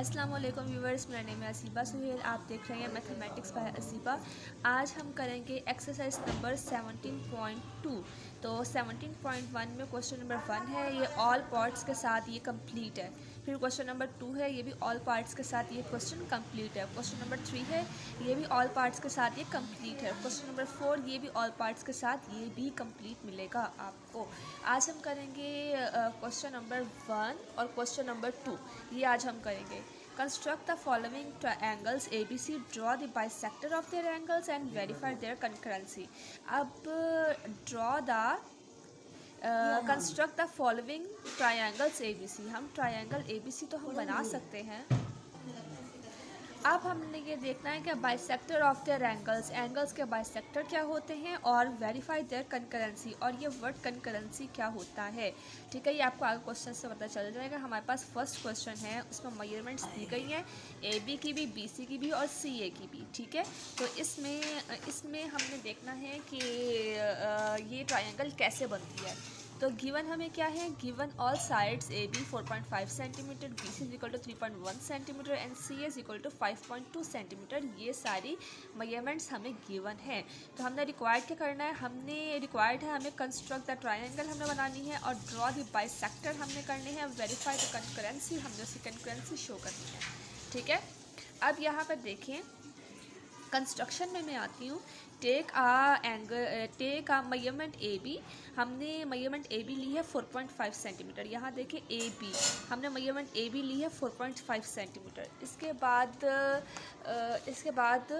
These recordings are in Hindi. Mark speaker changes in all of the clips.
Speaker 1: अस्सलाम वालेकुम व्यूवर्स, मेरा नेम है असीबा सुहेल। आप देख रहे हैं मैथमेटिक्स बाय असीबा। आज हम करेंगे एक्सरसाइज नंबर 17.2। तो 17.1 में क्वेश्चन नंबर 1 है, ये ऑल पार्ट्स के साथ ये कंप्लीट है। फिर क्वेश्चन नंबर 2 है, ये भी ऑल पार्ट्स के साथ ये क्वेश्चन कंप्लीट है। क्वेश्चन नंबर 3 है, ये भी ऑल पार्ट्स के साथ ये कंप्लीट है। क्वेश्चन नंबर 4 ये भी ऑल पार्ट्स के साथ ये भी कंप्लीट मिलेगा आपको। आज हम करेंगे क्वेश्चन नंबर 1 और क्वेश्चन नंबर 2, ये आज हम करेंगे। Construct the following triangles ABC, draw the bisector of their angles and verify their concurrency. अब draw the construct the following triangles ABC, हम ट्रायंगल ABC तो हम बना सकते हैं। अब हमने ये देखना है कि bisector of their angles, angles के बाइसेक्टर क्या होते हैं, और वेरीफाई देयर कंकरेंसी, और ये वर्ड कंकरेंसी क्या होता है। ठीक है, ये आपको आगे क्वेश्चन से पता चल जाएगा। हमारे पास फर्स्ट क्वेश्चन है, उसमें मेजरमेंट्स दी गई हैं AB की भी, BC की भी और CA की भी। ठीक है, तो इसमें हमने देखना है कि ये ट्रायंगल कैसे बनती है। तो गिवन हमें क्या है, given all sides AB 4.5 centimetre, BC is equal to 3.1 centimetre and CA is equal to 5.2 centimetre. ये सारी मेजरमेंट्स हमें गिवन है। तो हमने रिक्वायर्ड क्या करना है, हमें कंस्ट्रक्ट द ट्रायंगल हमने बनानी है, और ड्रॉ द बाइसेक्टर हमने करने हैं, वेरीफाई द कंकरेंसी, हमने उसकी कंकरेंसी शो करनी है। ठीक है, अब यहाँ पर देखें, कंस्ट्रक्शन में मैं आती हूँ। टेक आ मेजरमेंट AB, हमने मेजरमेंट AB ली है 4.5 सेंटीमीटर। यहाँ देखें AB, हमने मेजरमेंट AB ली है 4.5 सेंटीमीटर। इसके बाद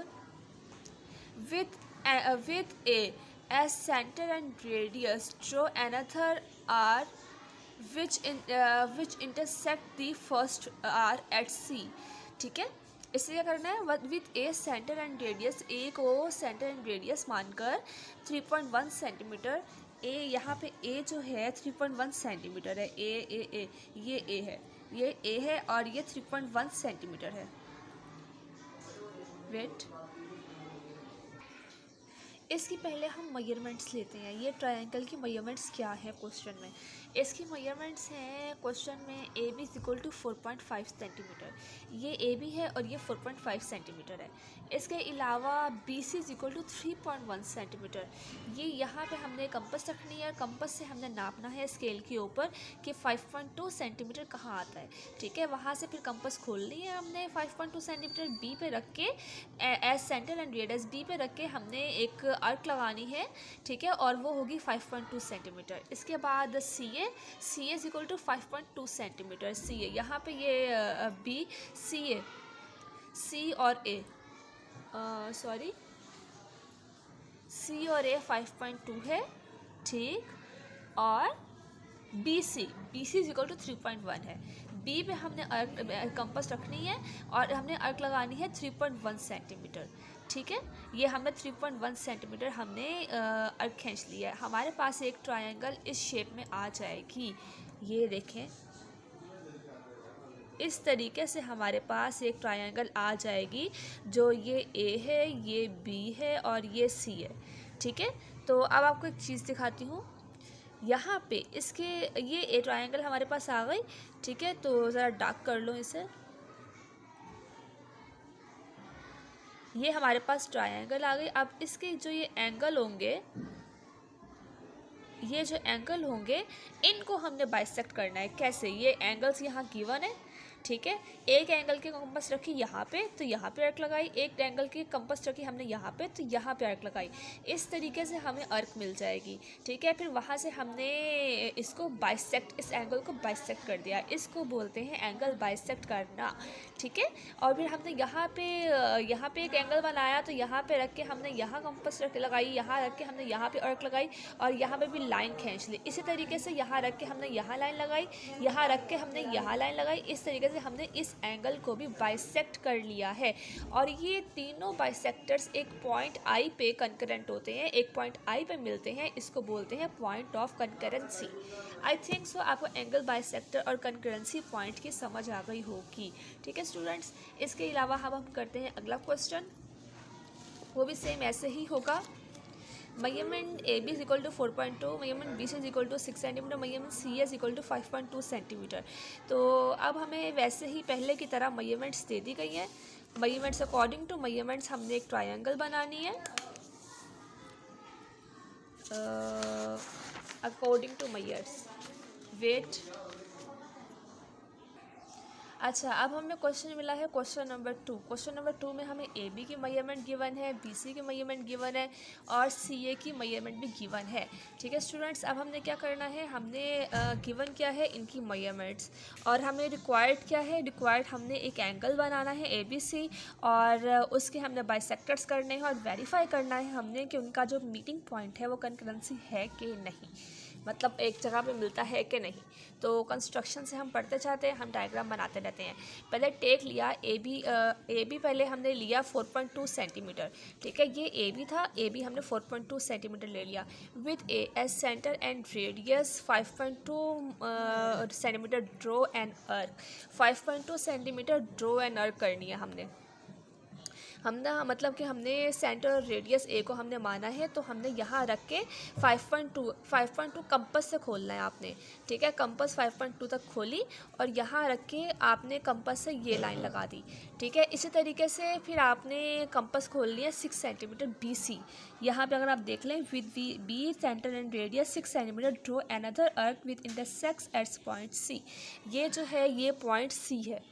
Speaker 1: with A as centre and radius draw another arc which intersect the first arc at C। ठीक है, इससे क्या करना है, with A centre and radius, A को सेंटर एंड रेडियस मानकर 3.1 सेंटीमीटर। ए यहाँ पे ए जो है 3.1 सेंटीमीटर है। ये ए है और ये 3.1 सेंटीमीटर है। वेट, इसकी पहले हम मेजरमेंट्स लेते हैं। ये ट्रायंगल की मेजरमेंट्स क्या है क्वेश्चन में। इसकी मेजरमेंट्स हैं क्वेश्चन में AB is equal to 4.5 centimetre, ये AB है और ये 4.5 सेंटीमीटर है। इसके अलावा BC is equal to 3.1 centimetre. ये यहाँ पे हमने कंपास रखनी है, कंपास से हमने नापना है स्केल के ऊपर कि 5.2 सेंटीमीटर कहाँ आता है। ठीक है, वहाँ से फिर कंपास खोलनी है हमने, 5.2 सेंटीमीटर B पे रख के as centre and radius B पे रख के हमने एक आर्क लगानी है। ठीक है, और वो होगी 5.2 सेंटीमीटर। इसके बाद CA is equal to 5.2 centimetre. CA यहाँ पे ये B, C और A C और A 5.2 है। ठीक, और BC इज इक्वल टू 3.1 है। B पे हमने अर्क कंपास रखनी है और हमने अर्क लगानी है 3.1 सेंटीमीटर। ठीक है, ये हमने 3.1 सेंटीमीटर हमने अर्क खींच लिया है। हमारे पास एक ट्रायंगल इस शेप में आ जाएगी। ये देखें, इस तरीके से हमारे पास एक ट्रायंगल आ जाएगी, जो ये A है, ये B है और ये C है। ठीक है, तो अब आपको एक चीज़ दिखाती हूँ। यहाँ पे ये ट्रायंगल हमारे पास आ गई। ठीक है, तो ज़रा डार्क कर लो इसे। ये हमारे पास ट्रायंगल आ गई। अब इसके जो ये एंगल होंगे, इनको हमने बाइसेक्ट करना है। कैसे, ये एंगल्स यहाँ गिवन है। ठीक है, एक एंगल के कंपास रखी यहाँ पे, तो यहाँ पे अर्क लगाई, एक एंगल की कंपास रखी हमने यहाँ पे, तो यहाँ पे अर्क लगाई। इस तरीके से हमें अर्क मिल जाएगी। ठीक है, फिर वहाँ से हमने इसको बाइसेक्ट, इस एंगल को बाइसेक्ट कर दिया। इसको बोलते हैं एंगल बाइसेक्ट करना। ठीक है, और फिर हमने यहाँ पे एक एंगल बनाया, तो यहाँ पे रख के हमने यहाँ कंपास लगाई, यहाँ रख के हमने यहाँ पे अर्क लगाई, और यहाँ पे भी लाइन खींच ली। इसी तरीके से यहाँ रख के हमने यहाँ लाइन लगाई, यहाँ रख के हमने यहाँ लाइन लगाई। इस तरीके से हमने इस एंगल को भी बाइसेक्ट कर लिया है। और ये तीनों बाइसेक्टर्स एक पॉइंट I पे कंकरेंट होते हैं, एक पॉइंट I पे मिलते हैं। इसको बोलते हैं point of concurrency. I think so आपको एंगल बाइसेक्टर और कंकरेंसी पॉइंट की समझ आ गई होगी। ठीक है स्टूडेंट्स, इसके अलावा हम करते हैं अगला क्वेश्चन, वो भी सेम ऐसे ही होगा। Measurement A B is equal to 4.2, measurement B C is equal to 6 centimetre, measurement C is equal to 5.2 centimetre. तो अब हमें वैसे ही पहले की तरह मेजरमेंट्स दे दी गई हैं। मेजरमेंट्स अकॉर्डिंग टू मेजरमेंट्स हमने एक ट्रायंगल बनानी है अकॉर्डिंग टू मेजर्स वेट। अच्छा, अब हमें क्वेश्चन मिला है क्वेश्चन नंबर 2। क्वेश्चन नंबर 2 में हमें ए बी की मेजरमेंट गिवन है, बी सी की मेजरमेंट गिवन है और सी ए की मेजरमेंट भी गिवन है। ठीक है स्टूडेंट्स, अब हमने क्या करना है, हमने गिवन क्या है इनकी मेजरमेंट्स, और हमें रिक्वायर्ड क्या है, रिक्वायर्ड हमने एक एंगल बनाना है ए बी सी, और उसके हमने बाइसेक्टर्स करने हैं और वेरीफाई करना है हमने कि उनका जो मीटिंग पॉइंट है वो कंकरेंसी है कि नहीं, मतलब एक जगह पे मिलता है कि नहीं। तो कंस्ट्रक्शन से हम पढ़ते जाते हैं, हम डायग्राम बनाते रहते हैं। पहले टेक लिया ए बी पहले हमने लिया 4.2 सेंटीमीटर। ठीक है, ये ए बी था, ए बी हमने 4.2 सेंटीमीटर ले लिया with A as centre and radius 5.2 centimetre draw and arc. 5.2 centimetre draw and अर्क करनी है हमने मतलब कि हमने सेंटर और रेडियस ए को हमने माना है, तो हमने यहाँ रख के 5.2 कंपस से खोलना है आपने। ठीक है, कंपस 5.2 तक खोली और यहाँ रख के आपने कंपस से ये लाइन लगा दी। ठीक है, इसी तरीके से फिर आपने कंपस खोल लिया 6 सेंटीमीटर बी सी। यहाँ पे अगर आप देख लें with B centre and radius 6 centimetre draw another arc with intersects at point C. ये जो है ये पॉइंट सी है।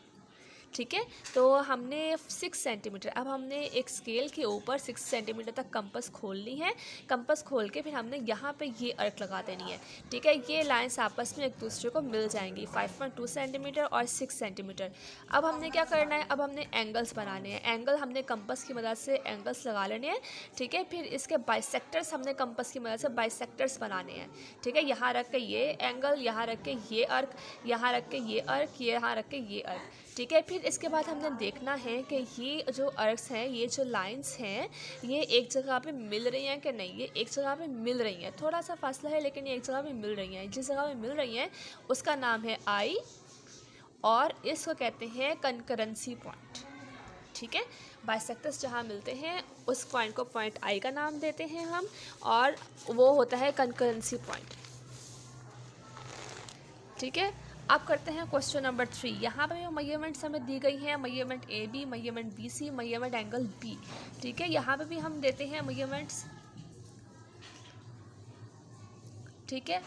Speaker 1: ठीक है, तो हमने 6 सेंटीमीटर, अब हमने एक स्केल के ऊपर 6 सेंटीमीटर तक कंपस खोलनी है। कंपस खोल के फिर हमने यहाँ पे ये अर्क लगा देनी है। ठीक है, ये लाइंस आपस में एक दूसरे को मिल जाएंगी, 5.2 सेंटीमीटर और 6 सेंटीमीटर। अब हमने क्या करना है, अब हमने एंगल्स बनाने हैं। एंगल हमने कंपस की मदद से एंगल्स लगा लेने हैं। ठीक है, फिर इसके बाइसेक्टर्स हमने कंपस की मदद से बाइसेक्टर्स बनाने हैं। ठीक है, यहाँ रख के ये एंगल, यहाँ रख के ये अर्क, यहाँ रख के ये अर्क, यहाँ रख के ये अर्क। ठीक है, फिर इसके बाद हमने देखना है कि ये जो अर्क्स हैं, ये जो लाइंस हैं, ये एक जगह पे मिल रही हैं कि नहीं। ये एक जगह पे मिल रही हैं, थोड़ा सा फासला है लेकिन ये एक जगह पे मिल रही हैं। जिस जगह पे मिल रही हैं उसका नाम है आई और इसको कहते हैं कंकरेंसी पॉइंट। ठीक है, बाइसेक्टर्स जहाँ मिलते हैं उस पॉइंट को पॉइंट आई का नाम देते हैं हम, और वो होता है कंकरेंसी पॉइंट। ठीक है, अब करते हैं क्वेश्चन नंबर 3। यहाँ पे मेजरमेंट्स हमें दी गई हैं, measurement A B, measurement B C, measurement angle B. ठीक है, यहाँ पे भी हम देते हैं मेजरमेंट्स। ठीक है,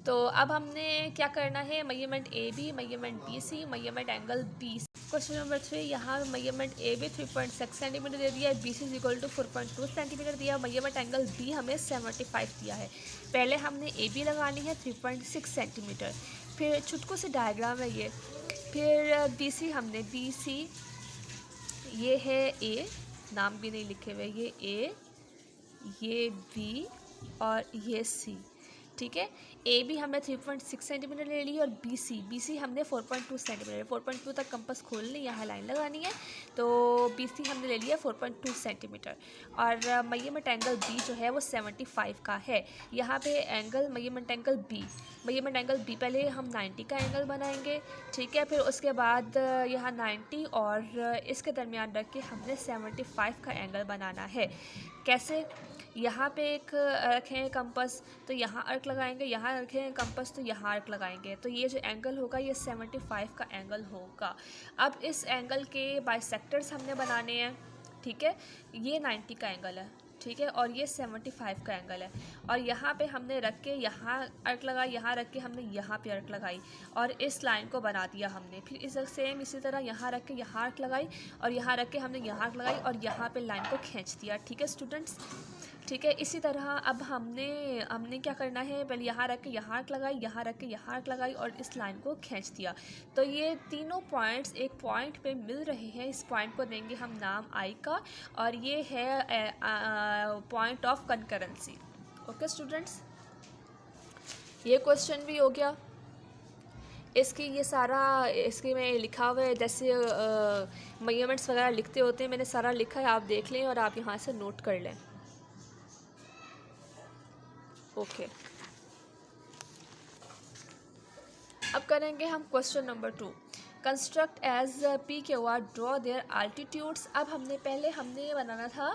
Speaker 1: तो अब हमने क्या करना है, measurement A B, measurement B C, measurement angle B. Question number 3, यहाँ मेजरमेंट ए बी 3.6 सेंटीमीटर दे दिया है, B C is equal to 4.2 centimetre दिया, मेजरमेंट एंगल बी हमें 75 दिया है। पहले हमने ए बी लगानी है 3.6 सेंटीमीटर, फिर चुटकू से डायग्राम है ये, फिर बी सी हमने बी सी, ये है ए, नाम भी नहीं लिखे हुए, ये ए, ये बी और ये सी। ठीक है, ए बी हमने 3.6 सेंटीमीटर ले ली और बी सी हमने 4.2 सेंटीमीटर, 4.2 तक कंपस खोल ली, यहाँ लाइन लगानी है। तो बी सी हमने ले लिया 4.2 सेंटीमीटर और मेजरमेंट एंगल बी जो है वो 75 का है। यहाँ पे एंगल मेजरमेंट एंगल बी पहले हम 90 का एंगल बनाएंगे। ठीक है, फिर उसके बाद यहाँ 90 और इसके दरमियान रख के हमने 75 का एंगल बनाना है। कैसे, यहाँ पे एक रखें कंपस तो यहाँ अर्क लगाएंगे, यहाँ रखें कंपस तो यहाँ अर्क लगाएंगे, तो ये जो एंगल होगा ये 75 का एंगल होगा। अब इस एंगल के बाइसेक्टर्स हमने बनाने हैं। ठीक है, ये 90 का एंगल है। ठीक है, और ये 75 का एंगल है, और यहाँ पे हमने रख के यहाँ अर्क लगाई, यहाँ रख के हमने यहाँ पे अर्क लगाई और इस लाइन को बना दिया हमने। फिर इसी तरह यहाँ रख के यहाँ अर्क लगाई और यहाँ रख के हमने यहाँ अर्क लगाई और यहाँ पे लाइन को खींच दिया। ठीक है स्टूडेंट्स, ठीक है, इसी तरह अब हमने क्या करना है, पहले यहाँ रख के यहाँ अर्क लगाई, यहाँ रख के यहाँ अर्क लगाई और इस लाइन को खींच दिया। तो ये तीनों पॉइंट्स एक पॉइंट पे मिल रहे हैं। इस पॉइंट को देंगे हम नाम आई का और ये है point of concurrency. Okay students, ये क्वेश्चन भी हो गया। इसकी ये सारा इसके में लिखा हुआ है, जैसे मेजरमेंट्स वगैरह लिखते होते हैं, मैंने सारा लिखा है, आप देख लें और आप यहाँ से नोट कर लें। ओके, अब करेंगे हम question number 2। Construct as P Q R, draw their altitudes. अब हमने ये बनाना था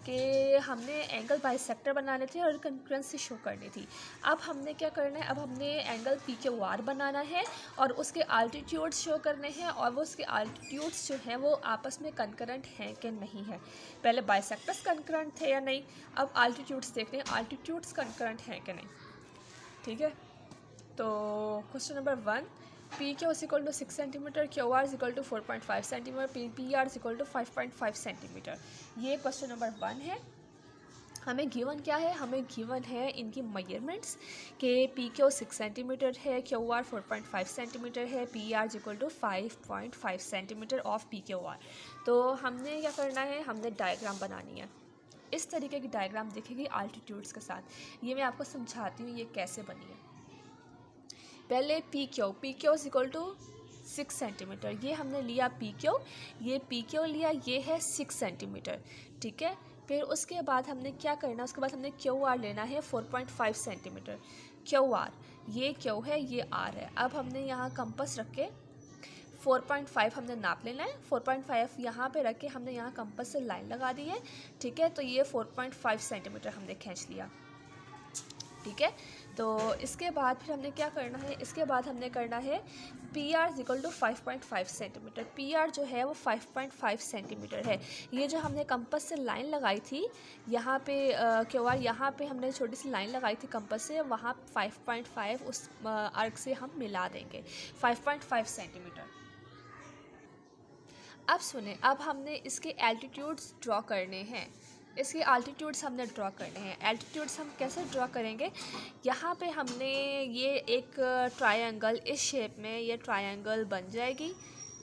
Speaker 1: कि हमने एंगल बाइसेक्टर बनाने थे और कंकरेंसी शो करनी थी। अब हमने क्या करना है, अब हमने एंगल पी क्यू आर बनाना है और उसके अल्टीट्यूड्स शो करने हैं, और वो उसके अल्टीट्यूड्स जो हैं वो आपस में कंकरेंट हैं कि नहीं है। पहले बाइसेक्टर्स कंकरेंट थे या नहीं, अब अल्टीट्यूड्स देखने हैं अल्टीट्यूड्स कंकरेंट हैं कि नहीं। ठीक है, तो question number 1, P Q is equal to 6 centimetre, Q R is equal to 4.5 centimetre, P R is equal to 5.5 centimetre. ये क्वेश्चन नंबर 1 है। हमें गिवन क्या है, हमें गिवन है इनकी मेजरमेंट्स के पी क्यू 6 सेंटीमीटर है, क्यू आर 4.5 सेंटीमीटर है, P R is equal to 5.5 centimetre of P Q R. तो हमने क्या करना है, हमने डायग्राम बनानी है। इस तरीके की डायग्राम दिखेगी अल्टीट्यूड्स के साथ। ये मैं आपको समझाती हूँ ये कैसे बनी है। पहले P Q is equal to 6 centimetre, ये हमने लिया पी क्यू, ये पी क्यू लिया, ये है 6 सेंटीमीटर। ठीक है, फिर उसके बाद हमने क्या करना, उसके बाद हमने क्यू आर लेना है 4.5 सेंटीमीटर। क्यू आर, ये क्यू है, ये आर है। अब हमने यहाँ कंपास रख के 4.5 हमने नाप लेना है। 4.5 यहाँ पे रख के हमने यहाँ कंपास से लाइन लगा दी है। ठीक है, तो ये 4.5 सेंटीमीटर हमने खींच लिया। ठीक है, तो इसके बाद फिर हमने क्या करना है, इसके बाद हमने करना है P R is equal to 5.5 centimetre. P R जो है वो 5.5 सेंटीमीटर है। ये जो हमने कंपास से लाइन लगाई थी यहाँ पे क्यू आर, यहाँ पे हमने छोटी सी लाइन लगाई थी कंपास से, वहाँ 5.5 उस आर्क से हम मिला देंगे 5.5 सेंटीमीटर। अब सुने, अब हमने इसके एल्टीट्यूड्स ड्रॉ करने हैं। इसके अल्टीट्यूड्स हमने ड्रॉ करने हैं। एल्टीट्यूड्स हम कैसे ड्रॉ करेंगे, यहाँ पे हमने ये एक ट्रायंगल, इस शेप में ये ट्रायंगल बन जाएगी।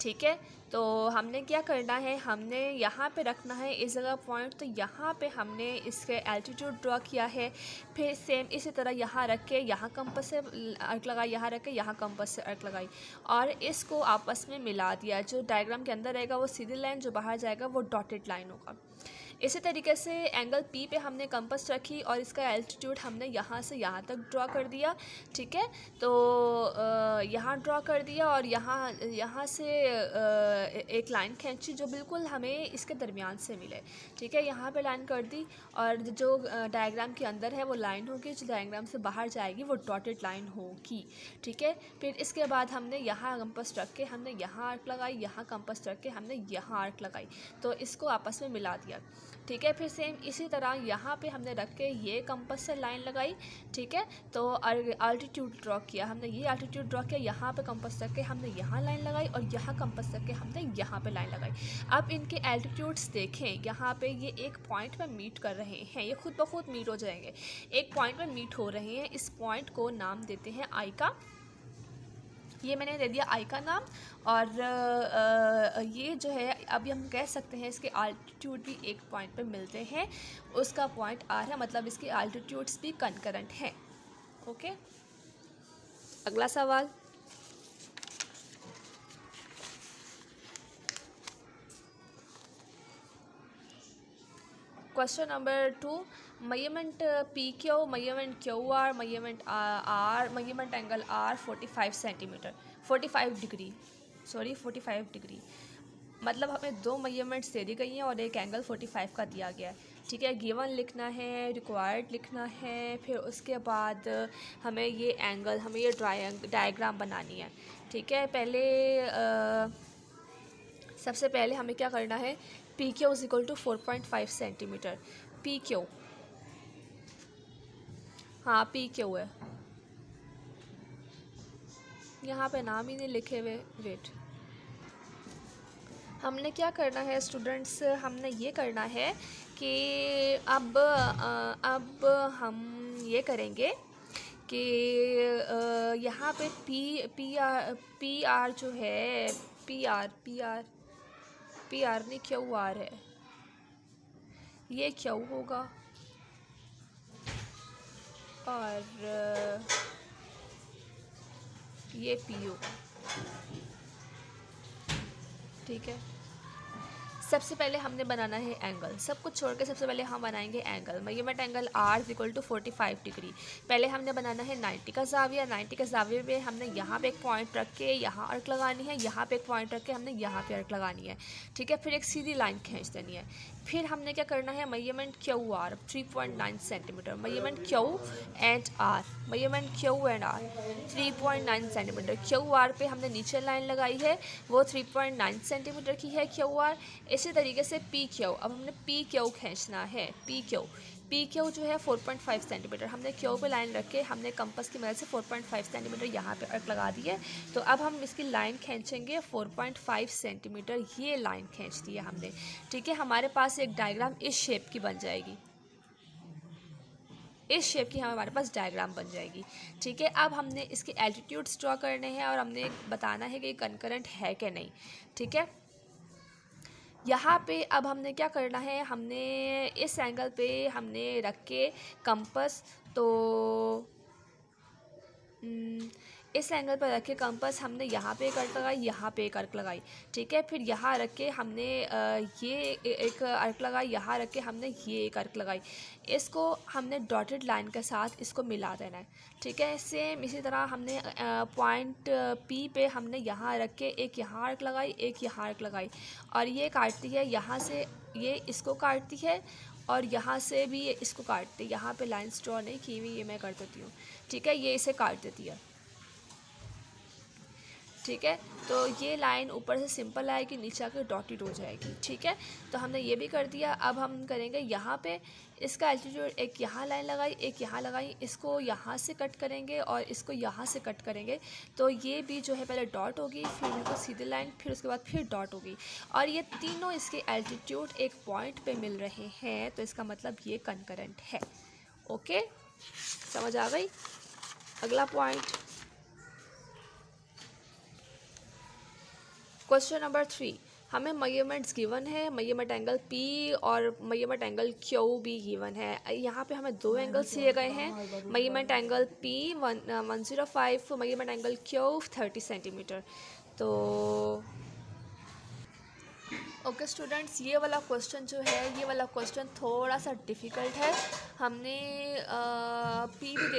Speaker 1: ठीक है, तो हमने क्या करना है, हमने यहाँ पे रखना है इस जगह पॉइंट, तो यहाँ पे हमने इसके एल्टीट्यूड ड्रॉ किया है। फिर सेम इसी तरह यहाँ रख के यहाँ कंपास से अर्क लगाई, यहाँ रख के यहाँ कंपास से अर्क लगाई और इसको आपस में मिला दिया। जो डायग्राम के अंदर रहेगा वो सीधी लाइन, जो बाहर जाएगा वो डॉटेड लाइन होगा। इसी तरीके से एंगल पी पे हमने कंपास रखी और इसका एल्टीट्यूड हमने यहाँ से यहाँ तक ड्रॉ कर दिया। ठीक है, तो यहाँ ड्रॉ कर दिया और यहाँ से एक लाइन खींची जो बिल्कुल हमें इसके दरमियान से मिले। ठीक है, यहाँ पे लाइन कर दी और जो डायग्राम के अंदर है वो लाइन होगी, जो डायग्राम से बाहर जाएगी वो डॉटेड लाइन होगी। ठीक है, फिर इसके बाद हमने यहाँ कंपास रख के हमने यहाँ आर्क लगाई, यहाँ कंपास रख के हमने यहाँ आर्क लगाई, तो इसको आपस में मिला दिया। ठीक है, फिर सेम इसी तरह यहाँ पे हमने रख के ये कंपास से लाइन लगाई। ठीक है, तो अल्टीट्यूड ड्रॉ किया हमने, ये अल्टीट्यूड ड्रॉ किया, यहाँ पे कंपास रख के हमने यहाँ लाइन लगाई और यहाँ कंपास रख के हमने यहाँ पे लाइन लगाई। अब इनके एल्टीट्यूड्स देखें, यहाँ पे ये एक पॉइंट पे मीट कर रहे हैं, ये खुद ब खुद मीट हो जाएंगे, एक पॉइंट पे मीट हो रहे हैं। इस पॉइंट को नाम देते हैं आई का, ये मैंने दे दिया आई का नाम। और ये जो है अभी हम कह सकते हैं इसके आल्टीट्यूड भी एक पॉइंट पे मिलते हैं, उसका पॉइंट आर है, मतलब इसके आल्टीट्यूड्स भी कंकरेंट हैं। ओके, अगला सवाल, question number 2, measurement P Q, measurement Q R, measurement R, measurement angle R 45 centimetre, 45 degree. मतलब हमें दो मेजरमेंट्स दे दी गई हैं और एक एंगल 45 का दिया गया है। ठीक है, गिवन लिखना है, रिक्वायर्ड लिखना है, फिर उसके बाद हमें ये एंगल, हमें ये डायग्राम बनानी है। ठीक है, पहले सबसे पहले हमें क्या करना है, P Q is equal to 4.5 centimetre. P Q, हाँ पी क्यू है, यहाँ पे नाम ही नहीं लिखे हुए, वेट। हमने क्या करना है स्टूडेंट्स, हमने ये करना है कि अब हम ये करेंगे कि यहाँ पे पी आर जो है, पी आर नहीं क्यू आर है, ये क्यू होगा और ये पी होगा। ठीक है, सबसे पहले हमने बनाना है एंगल, सब कुछ छोड़ के सबसे पहले हम बनाएंगे angle. Measurement angle R equal to 45 degree. पहले हमने बनाना है 90 का जाविया। 90 का जाविया पे हमने यहाँ पे एक पॉइंट रख के यहाँ अर्क लगानी है, यहाँ पे एक पॉइंट रख के हमने यहाँ पे अर्क लगानी है, ठीक है। फिर एक सीधी लाइन खींच देनी है। फिर हमने क्या करना है, measurement QR 3.9 centimetre. Measurement Q and R, measurement Q and R 3.9 centimetre. QR पे हमने नीचे लाइन लगाई है, वो 3.9 सेंटीमीटर की है QR। इसी तरीके से PQ, अब हमने PQ खींचना है। PQ जो है 4.5 सेंटीमीटर। हमने Q पे लाइन रख के हमने कंपास की मदद से 4.5 सेंटीमीटर यहाँ पे अर्क लगा दी है। तो अब हम इसकी लाइन खींचेंगे 4.5 सेंटीमीटर, ये लाइन खींच दी है हमने, ठीक है। हमारे पास एक डायग्राम इस शेप की बन जाएगी, इस शेप की हमारे पास डायग्राम बन जाएगी, ठीक है। अब हमने इसके एल्टीट्यूड्स ड्रॉ करने हैं और हमने बताना है कि कंकरेंट है कि नहीं, ठीक है। यहाँ पे अब हमने क्या करना है, हमने इस एंगल पे हमने रख के कंपास, तो इस एंगल पर रख के कंपास हमने यहाँ पे एक अर्क लगाई, यहाँ पे एक अर्क लगाई, ठीक है। फिर यहाँ रख के हमने ये एक अर्क लगाई, यहाँ रख के हमने ये एक अर्क लगाई। इसको हमने डॉटेड लाइन के साथ इसको मिला देना है, ठीक है। सेम इसी तरह हमने पॉइंट P पे हमने यहाँ रख के एक यहाँ अर्क लगाई, एक यहाँ अर्क लगाई, और ये काटती है यहाँ से, ये इसको काटती है और यहाँ से भी ये इसको काटती है। यहाँ पे लाइन्स ड्रॉ नहीं की हुई, ये मैं कर देती हूँ, ठीक है। ये इसे काट देती है, ठीक है। तो ये लाइन ऊपर से सिंपल आएगी, नीचे आकर डॉटेड हो जाएगी, ठीक है। तो हमने ये भी कर दिया। अब हम करेंगे यहाँ पे इसका एल्टीट्यूड, एक यहाँ लाइन लगाई, एक यहाँ लगाई, इसको यहाँ से कट करेंगे और इसको यहाँ से कट करेंगे। तो ये भी जो है पहले डॉट होगी, फिर बिल्कुल सीधी लाइन, फिर उसके बाद फिर डॉट होगी, और ये तीनों इसके एल्टीट्यूड एक पॉइंट पे मिल रहे हैं, तो इसका मतलब ये कंकरेंट है। ओके, समझ आ गई। अगला पॉइंट, क्वेश्चन नंबर 3, हमें मेजरमेंट्स गिवन है, मेजरमेंट एंगल P और मेजरमेंट एंगल Q भी गिवन है। यहाँ पे हमें दो एंगल्स दिए गए हैं, measurement angle P 105, measurement angle Q 30 centimetre. तो ओके स्टूडेंट्स, ये वाला क्वेश्चन जो है, ये वाला क्वेश्चन थोड़ा सा डिफ़िकल्ट है। हमने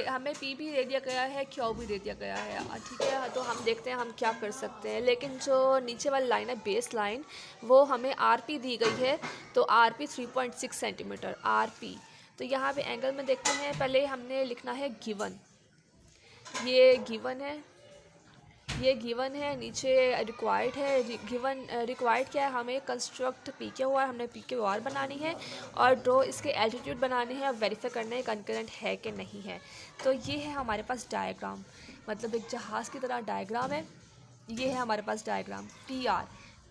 Speaker 1: हमें P भी दे दिया गया है, Q भी दे दिया गया है, ठीक है। तो हम देखते हैं हम क्या कर सकते हैं। लेकिन जो नीचे वाली लाइन है, बेस लाइन, वो हमें RP दी गई है, तो RP 3.6 सेंटीमीटर RP। तो यहाँ पे एंगल में देखते हैं, पहले हमने लिखना है गिवन, ये गिवन है, ये गिवन है, नीचे रिक्वायर्ड है। गिवन रिक्वायर्ड क्या है, हमें कंस्ट्रक्ट PQR, हमने PQR बनानी है और ड्रॉ इसके एल्टीट्यूड बनाने हैं और वेरीफाई करना है कंकरेंट है कि नहीं है। तो ये है हमारे पास डायग्राम, मतलब एक जहाज़ की तरह डायग्राम है। ये है हमारे पास डायग्राम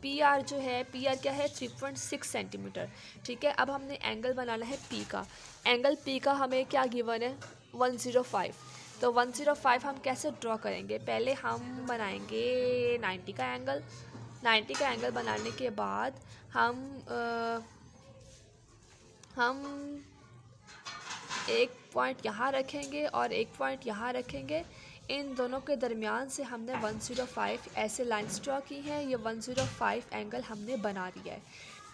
Speaker 1: PR जो है, PR क्या है 3.6 सेंटीमीटर, ठीक है। अब हमने एंगल बनाना है P का, एंगल P का हमें क्या गिवन है 105। तो 105 हम कैसे ड्रॉ करेंगे, पहले हम बनाएंगे 90 का एंगल। 90 का एंगल बनाने के बाद हम एक पॉइंट यहाँ रखेंगे और एक पॉइंट यहाँ रखेंगे। इन दोनों के दरमियान से हमने 105 ऐसे लाइन्स ड्रॉ की हैं। ये 105 एंगल हमने बना दिया है,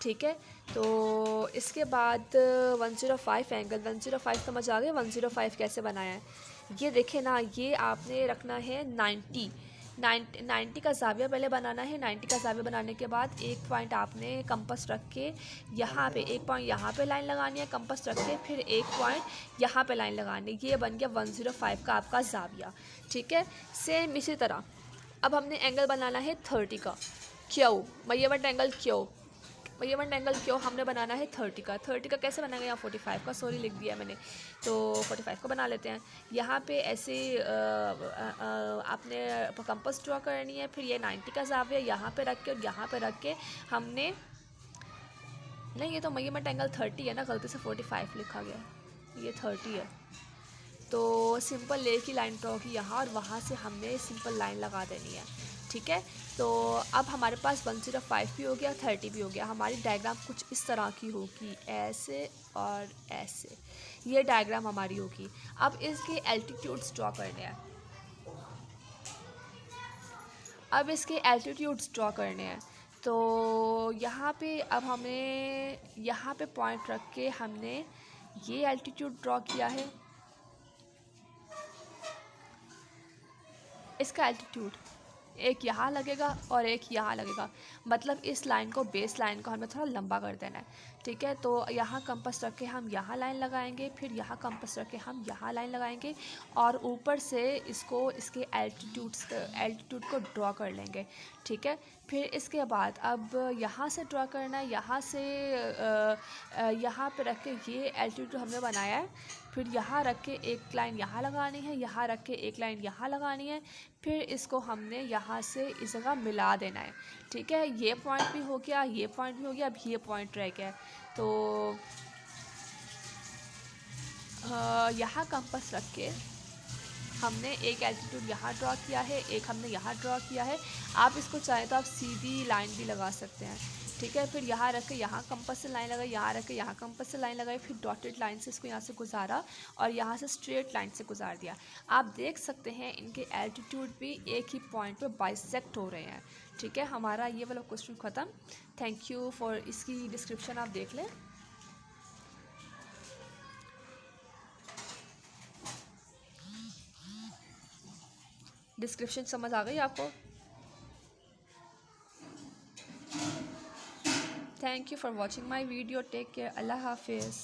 Speaker 1: ठीक है। तो इसके बाद 105 एंगल, 105 समझ आ गए 105 कैसे बनाया है। ये देखें ना, ये आपने रखना है 90 का जाविया पहले बनाना है। 90 का जाविया बनाने के बाद एक पॉइंट आपने कंपास रख के यहाँ पे, एक पॉइंट यहाँ पे लाइन लगानी है कंपास रख के, फिर एक पॉइंट यहाँ पे लाइन लगानी है। ये बन गया 105 का आपका जाविया, ठीक है। सेम इसी तरह अब हमने एंगल बनाना है 30 का Q, measurement angle Q, measurement angle Q हमने बनाना है 30 का। 30 का कैसे बनाएंगे, यहाँ 45 का सॉरी लिख दिया मैंने, तो 45 का बना लेते हैं। यहाँ पे ऐसे आपने कंपास ड्रॉ करनी है, फिर ये 90 का जाविया यहाँ पे रख के और यहाँ पे रख के हमने, नहीं ये तो मेजरमेंट एंगल 30 है ना, गलती से 45 लिखा गया, ये 30 है। तो सिंपल लेयर की लाइन ड्रॉ की यहाँ, और वहाँ से हमने सिंपल लाइन लगा देनी है, ठीक है। तो अब हमारे पास 105 भी हो गया, 30 भी हो गया। हमारी डायग्राम कुछ इस तरह की होगी, ऐसे और ऐसे, ये डायग्राम हमारी होगी। अब इसके एल्टीट्यूड्स ड्रॉ करने हैं, अब इसके एल्टीट्यूड्स ड्रॉ करने हैं। तो यहाँ पे अब हमें यहाँ पे पॉइंट रख के हमने ये एल्टीट्यूड ड्रॉ किया है। इसका एल्टीट्यूड एक यहाँ लगेगा और एक यहाँ लगेगा, मतलब इस लाइन को, बेस लाइन को हमें थोड़ा लंबा कर देना है, ठीक है। तो यहाँ कंपास रख के हम यहाँ लाइन लगाएंगे, फिर यहाँ कंपास रख के हम यहाँ लाइन लगाएंगे और ऊपर से इसको, इसके एल्टीट्यूड को ड्रॉ कर लेंगे, ठीक है। फिर इसके बाद अब यहाँ से ड्रॉ करना है, यहाँ से यहाँ पे रख के ये एल्टीट्यूड हमने बनाया है, फिर यहाँ रख के एक लाइन यहाँ लगानी है, यहाँ रख के एक लाइन यहाँ लगानी है, फिर इसको हमने यहाँ से इस जगह मिला देना है, ठीक है। ये पॉइंट भी हो गया, ये पॉइंट भी हो गया, अब ये पॉइंट रह गया। तो यहाँ कंपास रख के हमने एक एल्टीट्यूड यहाँ ड्रॉ किया है, एक हमने यहाँ ड्रॉ किया है। आप इसको चाहें तो आप सीधी लाइन भी लगा सकते हैं, ठीक है। फिर यहाँ रख के यहाँ कंपास से लाइन लगाई, यहाँ रख के यहाँ कंपास से लाइन लगाई, फिर डॉटेड लाइन से इसको यहाँ से गुजारा और यहाँ से स्ट्रेट लाइन से गुजार दिया। आप देख सकते हैं इनके एल्टीट्यूड भी एक ही पॉइंट पे बाइसेक्ट हो रहे हैं, ठीक है। हमारा ये वाला क्वेश्चन ख़त्म। थैंक यू फॉर, इसकी डिस्क्रिप्शन आप देख लें। डिस्क्रिप्शन समझ आ गई आपको? Thank you for watching my video. Take care. अल्लाह हाफिज़।